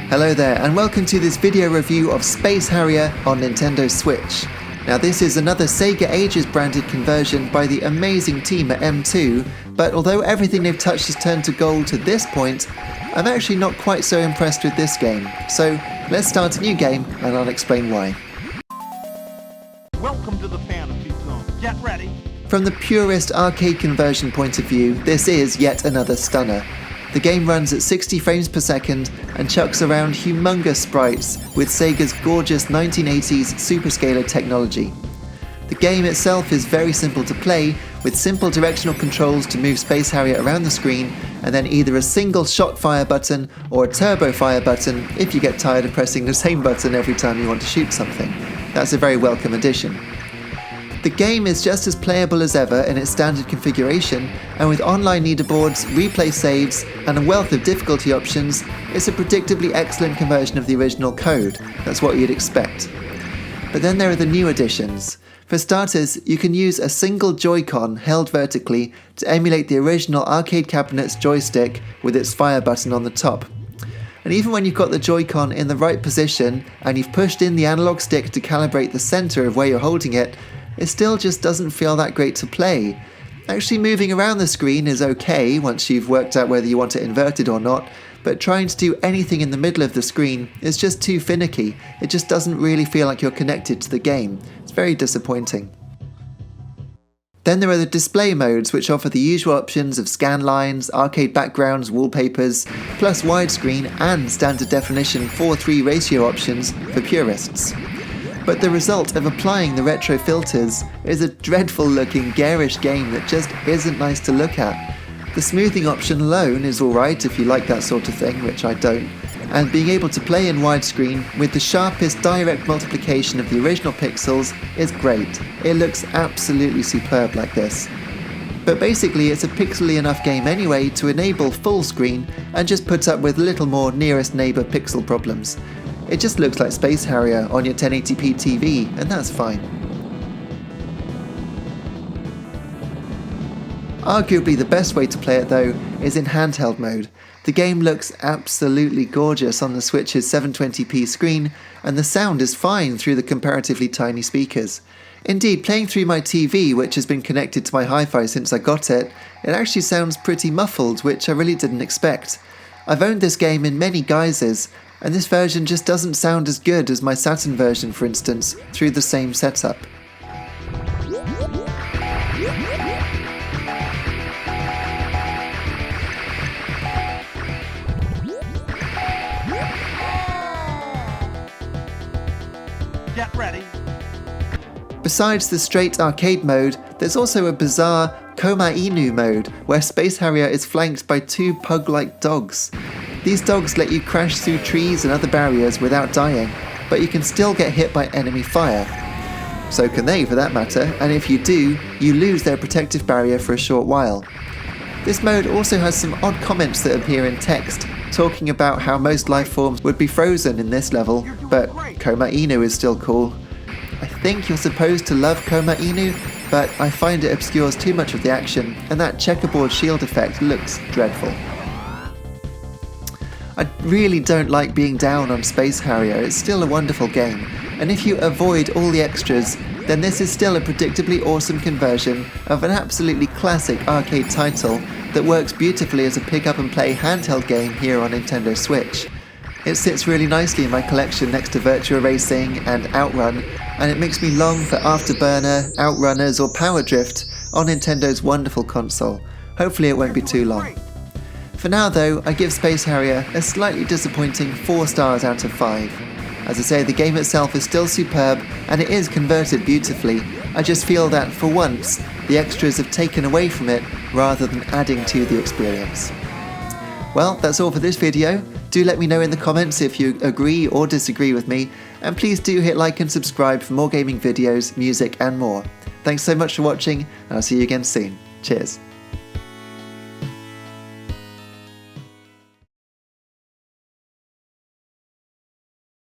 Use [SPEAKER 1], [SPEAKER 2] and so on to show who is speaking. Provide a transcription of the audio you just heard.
[SPEAKER 1] Hello there, and welcome to this video review of Space Harrier on Nintendo Switch. Now this is another Sega Ages branded conversion by the amazing team at M2, but although everything they've touched has turned to gold to this point, I'm actually not quite so impressed with this game. So let's start a new game and I'll explain why.
[SPEAKER 2] Welcome to the fantasy zone. Get ready.
[SPEAKER 1] From the purest arcade conversion point of view, this is yet another stunner. The game runs at 60 frames per second and chucks around humongous sprites with Sega's gorgeous 1980s superscaler technology. The game itself is very simple to play, with simple directional controls to move Space Harrier around the screen, and then either a single shot fire button or a turbo fire button if you get tired of pressing the same button every time you want to shoot something. That's a very welcome addition. The game is just as playable as ever in its standard configuration, and with online leaderboards, replay saves, and a wealth of difficulty options, it's a predictably excellent conversion of the original code. That's what you'd expect. But then there are the new additions. For starters, you can use a single Joy-Con held vertically to emulate the original arcade cabinet's joystick with its fire button on the top. And even when you've got the Joy-Con in the right position and you've pushed in the analog stick to calibrate the center of where you're holding it, it still just doesn't feel that great to play. Actually moving around the screen is okay once you've worked out whether you want it inverted or not, but trying to do anything in the middle of the screen is just too finicky. It just doesn't really feel like you're connected to the game. It's very disappointing. Then there are the display modes, which offer the usual options of scan lines, arcade backgrounds, wallpapers, plus widescreen and standard definition 4:3 ratio options for purists. But the result of applying the retro filters is a dreadful looking garish game that just isn't nice to look at. The smoothing option alone is alright if you like that sort of thing, which I don't, and being able to play in widescreen with the sharpest direct multiplication of the original pixels is great. It looks absolutely superb like this. But basically it's a pixely enough game anyway to enable full screen and just puts up with little more nearest neighbour pixel problems. It just looks like Space Harrier on your 1080p TV, and that's fine. Arguably the best way to play it though is in handheld mode. The game looks absolutely gorgeous on the Switch's 720p screen, and the sound is fine through the comparatively tiny speakers. Indeed, playing through my TV, which has been connected to my hi-fi since I got it, it actually sounds pretty muffled, which I really didn't expect. I've owned this game in many guises, and this version just doesn't sound as good as my Saturn version, for instance, through the same setup.
[SPEAKER 2] Get ready.
[SPEAKER 1] Besides the straight arcade mode, there's also a bizarre Koma Inu mode, where Space Harrier is flanked by two pug-like dogs. These dogs let you crash through trees and other barriers without dying, but you can still get hit by enemy fire. So can they, for that matter, and if you do, you lose their protective barrier for a short while. This mode also has some odd comments that appear in text, talking about how most life forms would be frozen in this level, but Koma Inu is still cool. I think you're supposed to love Koma Inu, but I find it obscures too much of the action, and that checkerboard shield effect looks dreadful. I really don't like being down on Space Harrier. It's still a wonderful game, and if you avoid all the extras, then this is still a predictably awesome conversion of an absolutely classic arcade title that works beautifully as a pick-up-and-play handheld game here on Nintendo Switch. It sits really nicely in my collection next to Virtua Racing and Outrun, and it makes me long for Afterburner, Outrunners or Power Drift on Nintendo's wonderful console. Hopefully it won't be too long. For now though, I give Space Harrier a slightly disappointing 4 stars out of 5. As I say, the game itself is still superb and it is converted beautifully. I just feel that, for once, the extras have taken away from it rather than adding to the experience. Well, that's all for this video. Do let me know in the comments if you agree or disagree with me, and please do hit like and subscribe for more gaming videos, music and more. Thanks so much for watching, and I'll see you again soon. Cheers.